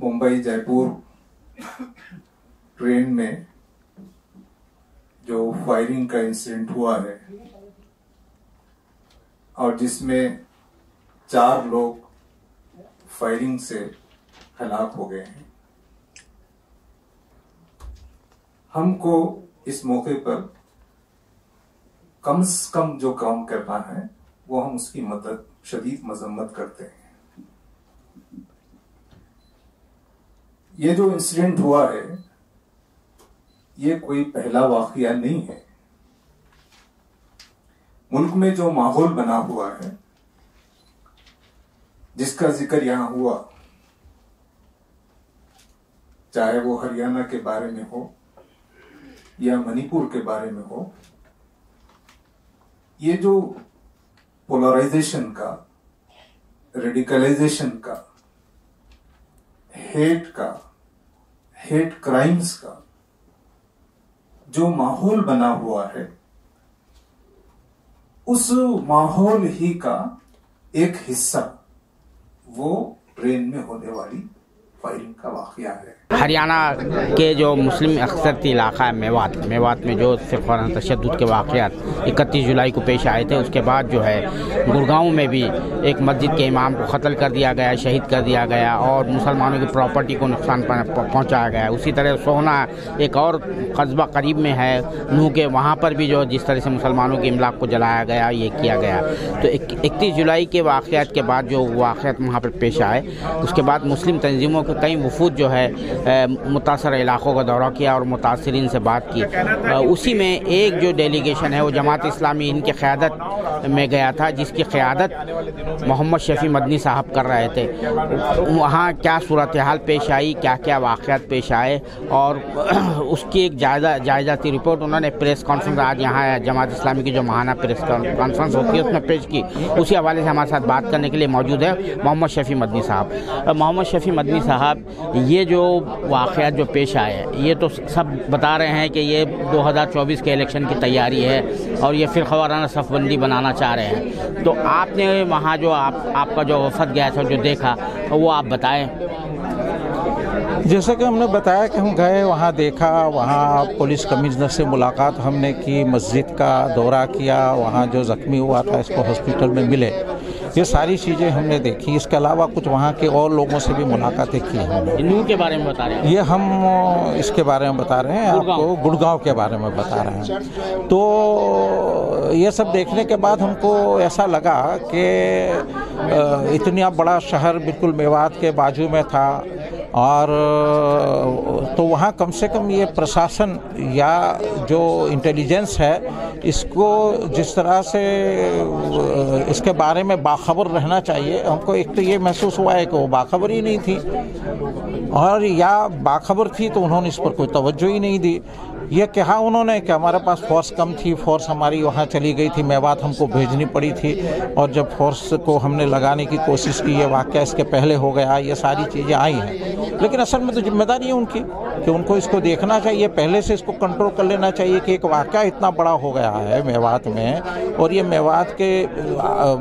Mumbai Jaipur train में जो firing का इंसिडेंट हुआ है और जिसमें 4 लोग फायरिंग से हलाक हो गए हैं, हमको इस मौके पर कम से कम जो काम करना है वो हम उसकी शदीद मजम्मत करते हैं। ये जो इंसिडेंट हुआ है ये कोई पहला वाकया नहीं है। मुल्क में जो माहौल बना हुआ है जिसका जिक्र यहां हुआ, चाहे वो हरियाणा के बारे में हो या मणिपुर के बारे में हो, ये जो पोलराइजेशन का, रेडिकलाइजेशन का, हेट क्राइम्स का जो माहौल बना हुआ है, उस माहौल ही का एक हिस्सा वो ट्रेन में होने वाली फायरिंग का वाकया है। हरियाणा के जो मुस्लिम अक्सरती इलाका है मेवात में जो फिरकाना तशद्दुद के वाक़यात 31 जुलाई को पेश आए थे, उसके बाद जो है गुड़गांव में भी एक मस्जिद के इमाम को कत्ल कर दिया गया, शहीद कर दिया गया और मुसलमानों की प्रॉपर्टी को नुकसान पहुंचाया गया। उसी तरह सोहना एक और कस्बा करीब में है नूह के, वहाँ पर भी जो जिस तरह से मुसलमानों के इमलाक को जलाया गया, ये किया गया। तो 31 जुलाई के वाक़यात के बाद जो वाक़यात वहाँ पर पेश आए, उसके बाद मुस्लिम तंजीमों के कई वफूद जो है मुतासर इलाक़ों का दौरा किया और मुतासरीन से बात की। उसी में एक जो डेलीगेशन है वो जमात इस्लामी इनकी क़यादत में गया था, जिसकी क़यादत मोहम्मद शफ़ी मदनी साहब कर रहे थे। वहाँ क्या सूरत हाल पेश आई, क्या क्या वाक़यात पेश आए और उसकी एक जायज़ाती रिपोर्ट उन्होंने प्रेस कॉन्फ्रेंस आज यहाँ जमात इस्लामी की जो महाना प्रेस कॉन्फ्रेंस होती है उसमें पेश की। उसी हवाले से हमारे साथ बात करने के लिए मौजूद है मोहम्मद शफ़ी मदनी साहब। मोहम्मद शफ़ी मदनी साहब, ये जो वाक़यात जो पेश आए हैं, ये तो सब बता रहे हैं कि ये 2024 के इलेक्शन की तैयारी है और ये फिर खवाराना सफ़बंदी बनाना चाह रहे हैं। तो आपने वहाँ जो आपका जो वफद गया था, जो देखा, वो आप बताएं। जैसे कि हमने बताया कि हम गए, वहाँ देखा, वहाँ पुलिस कमिश्नर से मुलाकात हमने की, मस्जिद का दौरा किया, वहाँ जो ज़ख्मी हुआ था इसको हॉस्पिटल में मिले, ये सारी चीज़ें हमने देखी। इसके अलावा कुछ वहाँ के और लोगों से भी मुलाकातें की हमने। नूह के बारे में बता रहे हैं? ये हम इसके बारे में बता रहे हैं आपको, गुड़गांव के बारे में बता रहे हैं। तो ये सब देखने के बाद हमको ऐसा लगा कि इतना बड़ा शहर बिल्कुल मेवात के बाजू में था और तो वहाँ कम से कम ये प्रशासन या जो इंटेलिजेंस है इसको जिस तरह से इसके बारे में बाखबर रहना चाहिए। हमको एक तो ये महसूस हुआ है कि वो बाखबर ही नहीं थी, और या बाखबर थी तो उन्होंने इस पर कोई तवज्जो ही नहीं दी। ये कहा उन्होंने कि हमारे पास फोर्स कम थी, फोर्स हमारी वहाँ चली गई थी, मेवात हमको भेजनी पड़ी थी, और जब फोर्स को हमने लगाने की कोशिश की, ये वाक़या इसके पहले हो गया, ये सारी चीज़ें आई हैं। लेकिन असल में तो जिम्मेदारी है उनकी कि उनको इसको देखना चाहिए, पहले से इसको कंट्रोल कर लेना चाहिए कि एक वाक़या इतना बड़ा हो गया है मेवात में, और ये मेवात के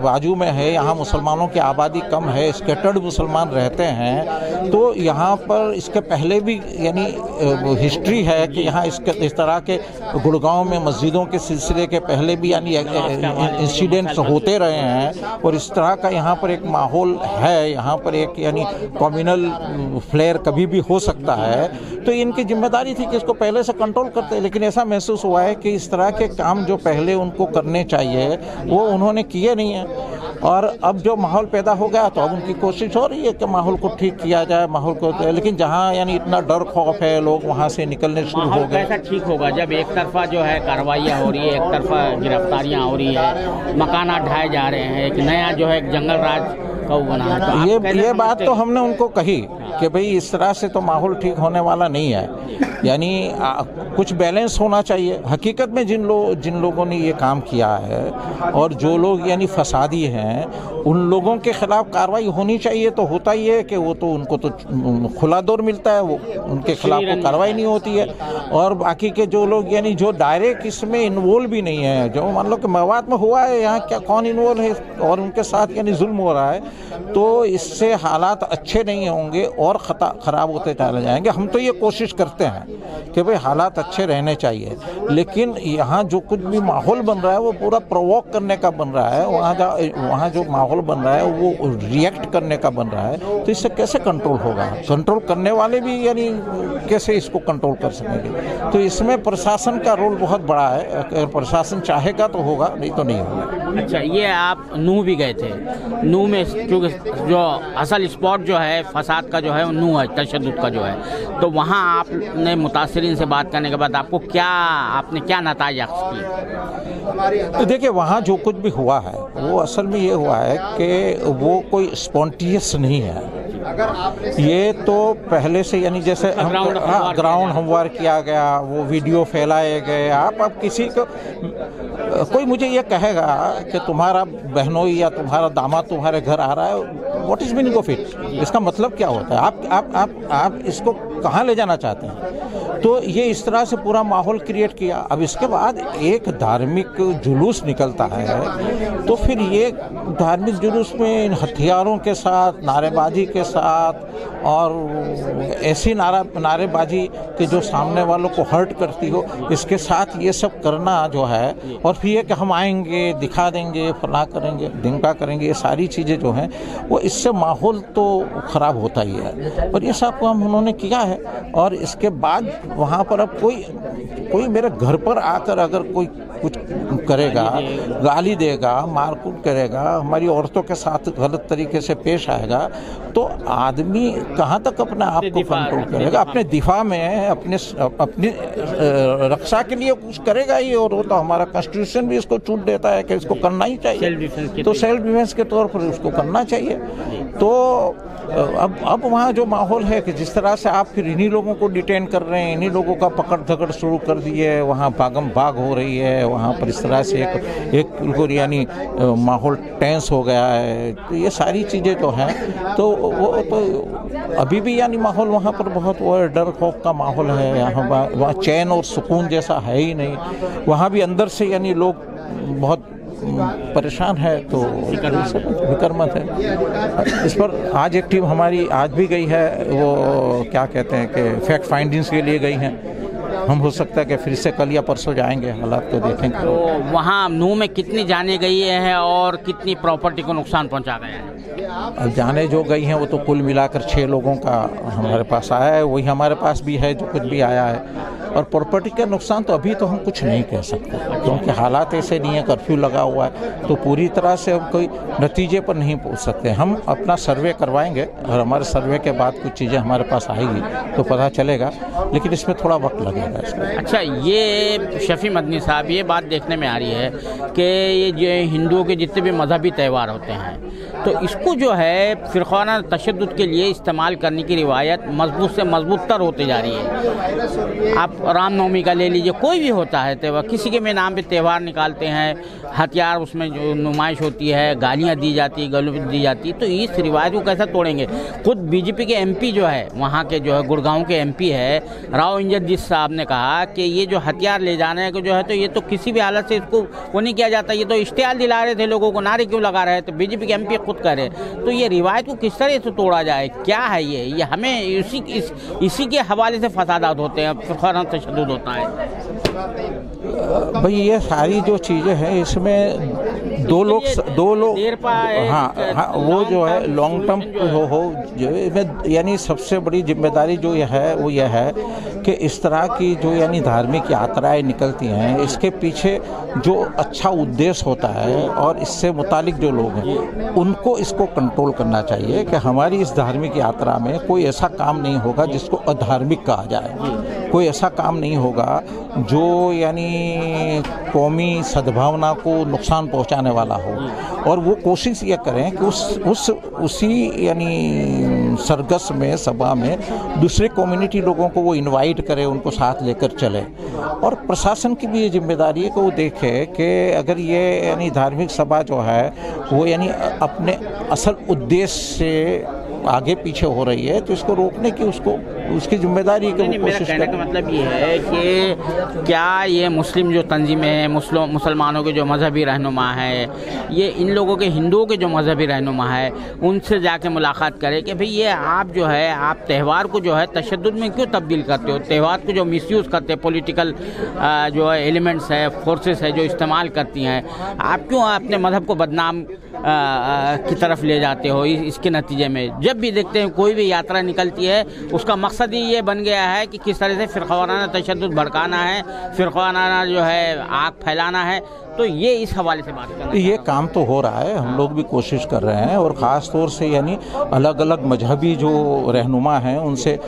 बाजू में है, यहाँ मुसलमानों की आबादी कम है, स्कैटर्ड मुसलमान रहते हैं। तो यहाँ पर इसके पहले भी यानी हिस्ट्री है कि यहाँ इस तरह के गुड़गांव में मस्जिदों के सिलसिले के पहले भी यानी इंसिडेंट्स होते रहे हैं, और इस तरह का यहाँ पर एक माहौल है, यहाँ पर एक यानी कम्युनल फ्लेयर कभी भी हो सकता है। तो इनकी जिम्मेदारी थी कि इसको पहले से कंट्रोल करते हैं, लेकिन ऐसा महसूस हुआ है कि इस तरह के काम जो पहले उनको करने चाहिए वो उन्होंने किए नहीं हैं। और अब जो माहौल पैदा हो गया तो अब उनकी कोशिश हो रही है कि माहौल को ठीक किया जाए, माहौल को, लेकिन जहाँ यानी इतना डर खौफ है, लोग वहाँ से निकलने शुरू हो गए। कैसा ठीक होगा जब एक तरफा जो है कार्रवाइयाँ हो रही है, एक तरफा गिरफ्तारियाँ हो रही है, मकाना ढाए जा रहे हैं, एक नया जो है जंगल राज का बना है। तो ये बात तो हमने उनको कही कि भाई इस तरह से तो माहौल ठीक होने वाला नहीं है, यानी कुछ बैलेंस होना चाहिए। हकीकत में जिन लोगों ने ये काम किया है और जो लोग यानी फसादी हैं, उन लोगों के खिलाफ कार्रवाई होनी चाहिए। तो होता ही है कि वो तो उनको तो खुला दौर मिलता है, वो उनके खिलाफ कोई कार्रवाई नहीं होती है। और बाकी के जो लोग यानी जो डायरेक्ट इसमें इन्वॉल्व भी नहीं है, जो मान लो कि मेवात में हुआ है, यहाँ क्या कौन इन्वॉल्व है और उनके साथ यानी जुल्म हो रहा है, तो इससे हालात अच्छे नहीं होंगे और ख़राब होते चले जाएंगे। हम तो ये कोशिश करते हैं कि भाई हालात अच्छे रहने चाहिए, लेकिन यहाँ जो कुछ भी माहौल बन रहा है वो पूरा प्रोवोक करने का बन रहा है। वहाँ जो माहौल बन रहा है वो रिएक्ट करने का बन रहा है, तो इससे कैसे कंट्रोल होगा? कंट्रोल करने वाले भी यानी कैसे इसको कंट्रोल कर सकेंगे? तो इसमें प्रशासन का रोल बहुत बड़ा है। अगर प्रशासन चाहेगा तो होगा, नहीं तो नहीं होगा। अच्छा, ये आप नूह भी गए थे। नूह में क्योंकि जो असल स्पॉट जो है फसाद का जो है वो नूह है, तशद्दुद का जो है, तो वहाँ आपने मुतासिरीन से बात करने के बाद आपने क्या नताइज किए? तो देखिए, वहाँ जो कुछ भी हुआ है वो असल में ये हुआ है कि वो कोई स्पॉन्टेनियस नहीं है। ये तो पहले से यानी जैसे ग्राउंड हमवार किया गया, वो वीडियो फैलाए गए। आप अब किसी को कोई मुझे ये कहेगा कि तुम्हारा बहनोई या तुम्हारा दामाद तुम्हारे घर आ रहा है, what is meaning of it? इसका मतलब क्या होता है? आप इसको कहाँ ले जाना चाहते हैं? तो ये इस तरह से पूरा माहौल क्रिएट किया। अब इसके बाद एक धार्मिक जुलूस निकलता है, तो फिर ये धार्मिक जुलूस में इन हथियारों के साथ, नारेबाजी के साथ और ऐसी नारेबाजी कि जो सामने वालों को हर्ट करती हो, इसके साथ ये सब करना जो है, और फिर ये कि हम आएंगे, दिखा देंगे, फला करेंगे, ढिंका करेंगे, ये सारी चीज़ें जो हैं वो इससे माहौल तो ख़राब होता ही है। और ये सब काम उन्होंने किया है। और इसके बाद वहाँ पर अब कोई मेरे घर पर आकर अगर कोई कुछ करेगा, गाली देगा, मारकूट करेगा, हमारी औरतों के साथ गलत तरीके से पेश आएगा, तो आदमी कहाँ तक अपने आप को कंट्रोल करेगा? अपने दिफा में, अपनी रक्षा के लिए कुछ करेगा ही। और वो तो हमारा कॉन्स्टिट्यूशन भी इसको छूट देता है कि इसको करना ही चाहिए, तो सेल्फ डिफेंस के तौर पर उसको करना चाहिए। तो अब वहाँ जो माहौल है कि जिस तरह से आप फिर इन्हीं लोगों को डिटेन कर रहे हैं, इन्हीं लोगों का पकड़ धकड़ शुरू कर दिए, वहाँ भागम भाग हो रही है, वहाँ पर इस तरह से एक बिल्कुल यानी माहौल टेंस हो गया है। तो ये सारी चीज़ें जो हैं, तो वो तो अभी भी यानी माहौल वहाँ पर बहुत वो डर खौफ का माहौल है। यहाँ वहाँ चैन और सुकून जैसा है ही नहीं। वहाँ भी अंदर से यानी लोग बहुत परेशान है, तो फिक्रमंद है। इस पर आज एक टीम हमारी आज भी गई है, वो क्या कहते हैं कि फैक्ट फाइंडिंग्स के लिए गई हैं। हम हो सकता है कि फिर से कल या परसों जाएंगे, हालात को देखेंगे। तो वहाँ नूह में कितनी जाने गई है और कितनी प्रॉपर्टी को नुकसान पहुँचा गया है? अब जाने जो गई हैं वो तो कुल मिलाकर 6 लोगों का हमारे पास आया है, वही हमारे पास भी है जो कुछ भी आया है। और प्रॉपर्टी का नुकसान तो अभी तो हम कुछ नहीं कह सकते, क्योंकि हालात ऐसे नहीं है, कर्फ्यू लगा हुआ है, तो पूरी तरह से हम कोई नतीजे पर नहीं पहुंच सकते। हम अपना सर्वे करवाएंगे और हमारे सर्वे के बाद कुछ चीज़ें हमारे पास आएगी तो पता चलेगा, लेकिन इसमें थोड़ा वक्त लगेगा इसमें। अच्छा, ये शफी मदनी साहब, ये बात देखने में आ रही है कि ये जो हिंदुओं के जितने भी मजहबी त्यौहार होते हैं, तो इसको जो है फिरकाना तशद्दुद के लिए इस्तेमाल करने की रिवायत मजबूत से मजबूत तर होती जा रही है। आप रामनवमी का ले लीजिए, कोई भी होता है त्यौहार, किसी के भी नाम पे त्यौहार निकालते हैं, हथियार उसमें जो नुमाइश होती है, गालियाँ दी जाती है, गलत दी जाती है, तो इस रिवायत को कैसे तोड़ेंगे? खुद बीजेपी के एमपी जो है, वहाँ के जो है गुड़गांव के एमपी है राव इंद्रजीत साहब ने कहा कि ये जो हथियार ले जाने को जो है, तो ये तो किसी भी हालत से इसको वो नहीं किया जाता, ये तो इश्तिहार दिला रहे थे लोगों को, नारे क्यों लगा रहे थे? बीजेपी के एमपी खुद करे, तो ये रिवायत को किस तरह से तोड़ा जाए? क्या है ये हमें इसी के हवाले से फसादात होते हैं, फिरकाना तशद्दुद होता है। भाई ये सारी जो चीज़ें हैं इसमें दो लोग हाँ वो जो है लॉन्ग टर्म हो यानी सबसे बड़ी जिम्मेदारी जो ये है वो ये है कि इस तरह की जो यानी धार्मिक यात्राएं निकलती हैं, इसके पीछे जो अच्छा उद्देश्य होता है और इससे मुतालिक जो लोग हैं उनको इसको कंट्रोल करना चाहिए कि हमारी इस धार्मिक यात्रा में कोई ऐसा काम नहीं होगा जिसको अधार्मिक कहा जाए, कोई ऐसा काम नहीं होगा जो यानी कौमी सद्भावना को नुकसान पहुंचाने वाला हो। और वो कोशिश ये करें कि उसी यानी सरगस में सभा में दूसरे कम्युनिटी लोगों को वो इनवाइट करे, उनको साथ लेकर चले। और प्रशासन की भी ये जिम्मेदारी है कि वो देखे कि अगर ये यानी धार्मिक सभा जो है वो यानी अपने असल उद्देश्य से आगे पीछे हो रही है तो इसको रोकने की उसको उसकी जिम्मेदारी है कि वो कोशिश कहने का मतलब ये है कि क्या ये मुस्लिम जो तंजीमें हैं, मुसलमानों के जो मजहबी रहनुमा है, ये इन लोगों के हिंदुओं के जो मजहबी रहनुमा है उनसे जाके मुलाकात करें कि भाई ये आप जो है आप त्यौहार को जो है तशद्दुद में क्यों तब्दील करते हो, त्यौहार को जो मिसयूज़ करते हैं, पॉलिटिकल जो है एलिमेंट्स है, फोर्सेस है जो इस्तेमाल करती हैं, आप क्यों अपने मजहब को बदनाम की तरफ ले जाते हो। इसके नतीजे में जब भी देखते हैं कोई भी यात्रा निकलती है उसका मकसद ही ये बन गया है कि किस तरह से फ़िरक़ावाराना तशद्दुद भड़काना है, फ़िरक़ावाराना जो है आग फैलाना है। तो ये इस हवाले से बात करना, ये काम तो हो रहा है, हम लोग भी कोशिश कर रहे हैं और ख़ास तौर से यानी अलग अलग मजहबी जो रहनुमा हैं उनसे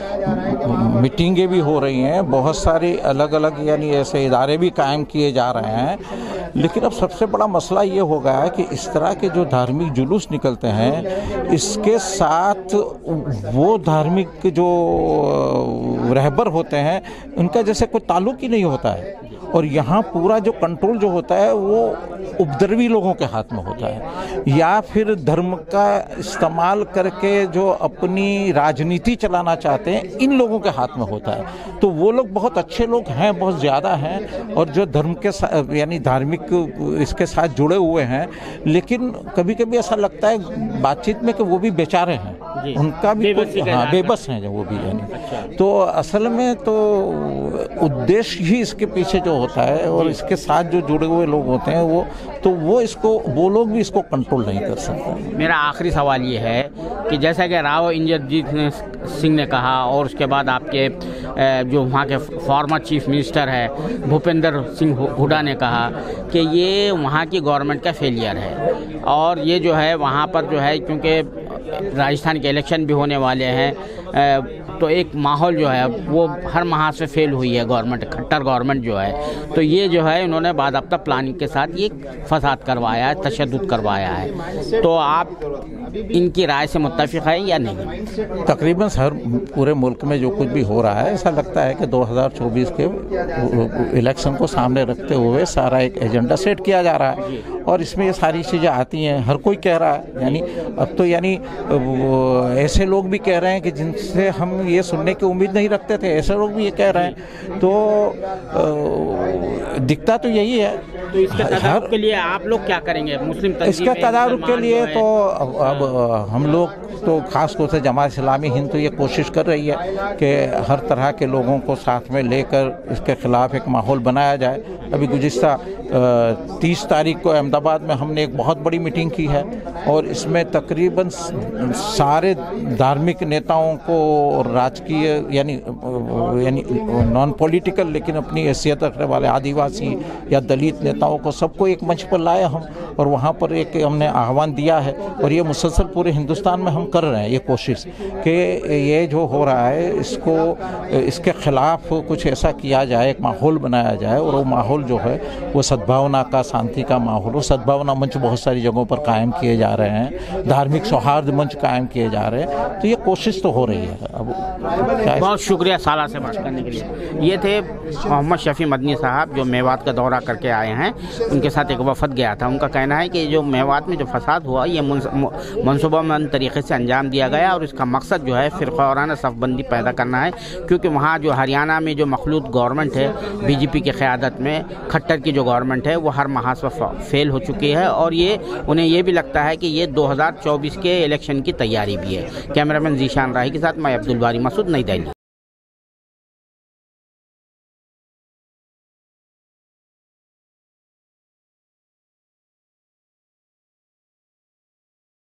मीटिंगें भी हो रही हैं, बहुत सारे अलग अलग यानी ऐसे इदारे भी कायम किए जा रहे हैं। लेकिन अब सबसे बड़ा मसला ये हो गया है कि इस तरह के जो धार्मिक जुलूस निकलते हैं इसके साथ वो धार्मिक जो रहबर होते हैं उनका जैसे कोई ताल्लुक ही नहीं होता है, और यहाँ पूरा जो कंट्रोल जो होता है वो उपद्रवी लोगों के हाथ में होता है, या फिर धर्म का इस्तेमाल करके जो अपनी राजनीति चलाना चाहते हैं इन लोगों के हाथ में होता है। तो वो लोग बहुत अच्छे लोग हैं, बहुत ज़्यादा हैं, और जो धर्म के यानी धार्मिक इसके साथ जुड़े हुए हैं, लेकिन कभी कभी ऐसा लगता है बातचीत में कि वो भी बेचारे हैं, उनका भी बेबस हैं वो भी यानी। तो असल में तो उद्देश्य ही इसके पीछे जो होता है और इसके साथ जो जुड़े हुए लोग होते हैं वो लोग भी इसको कंट्रोल नहीं कर सकते। मेरा आखिरी सवाल ये है कि जैसा कि राव इंद्रजीत सिंह ने कहा और उसके बाद आपके जो वहाँ के फॉर्मर चीफ मिनिस्टर है भूपेंद्र सिंह हुड्डा ने कहा कि ये वहाँ की गवर्नमेंट का फेलियर है, और ये जो है वहाँ पर जो है क्योंकि राजस्थान के इलेक्शन भी होने वाले हैं, तो एक माहौल जो है वो हर माह से फेल हुई है गवर्नमेंट, खट्टर गवर्नमेंट जो है। तो ये जो है इन्होंने बाज़ाब्ता प्लानिंग के साथ ये फसाद करवाया है, तशद्दुद करवाया है। तो आप इनकी राय से मुत्तफिक है या नहीं? तकरीबन हर पूरे मुल्क में जो कुछ भी हो रहा है ऐसा लगता है कि 2024 के इलेक्शन को सामने रखते हुए सारा एक एजेंडा सेट किया जा रहा है, और इसमें ये सारी चीज़ें आती हैं, हर कोई कह रहा है। यानी अब तो यानी ऐसे लोग भी कह रहे हैं कि जिनसे हम ये सुनने की उम्मीद नहीं रखते थे, ऐसे लोग भी ये कह रहे हैं। तो दिखता तो यही है। तो इसके तदारुक के लिए आप लोग क्या करेंगे? मुस्लिम इसके तदारुक के लिए तो अब हम लोग तो खास तौर से जमात इस्लामी हिंद तो ये कोशिश कर रही है कि हर तरह के लोगों को साथ में लेकर इसके ख़िलाफ़ एक माहौल बनाया जाए। अभी गुज़िश्ता 30 तारीख को अहमदाबाद में हमने एक बहुत बड़ी मीटिंग की है, और इसमें तकरीबन सारे धार्मिक नेताओं को राजकीय यानी नॉन पॉलिटिकल लेकिन अपनी हैसियत रखने वाले आदिवासी या दलित नेताओं को सबको एक मंच पर लाए हम, और वहाँ पर एक हमने आह्वान दिया है, और ये मुसलसल पूरे हिंदुस्तान में हम कर रहे हैं ये कोशिश कि ये जो हो रहा है इसके ख़िलाफ़ कुछ ऐसा किया जाए, एक माहौल बनाया जाए, और वो माहौल जो है वो सद्भावना का, शांति का माहौल। वो सद्भावना मंच बहुत सारी जगहों पर कायम किए जा रहे हैं, धार्मिक सौहार्द मंच कायम किए जा रहे हैं, तो ये कोशिश तो हो रही है। अब बहुत शुक्रिया साला से बात करने के लिए। ये थे मोहम्मद शफी मदनी साहब जो मेवात का दौरा करके आए हैं, उनके साथ एक वफद गया था। उनका कहना है कि जो मेवात में जो फसाद हुआ ये मनसूबाबंद तरीके से अंजाम दिया गया, और इसका मकसद जो है फ़िरक़ावाराना सफ़बंदी पैदा करना है, क्योंकि वहाँ जो हरियाणा में जो मखलूत गवर्नमेंट है बीजेपी की क़यादत में, खट्टर की जो गवर्नमेंट है वो हर महाज पर फेल हो चुकी है, और ये उन्हें ये भी लगता है कि ये 2024 के इलेक्शन की तैयारी भी है। कैमरामैन जीशान राही के साथ मैं अब्दुल बारी मसूद, नई दिल्ली।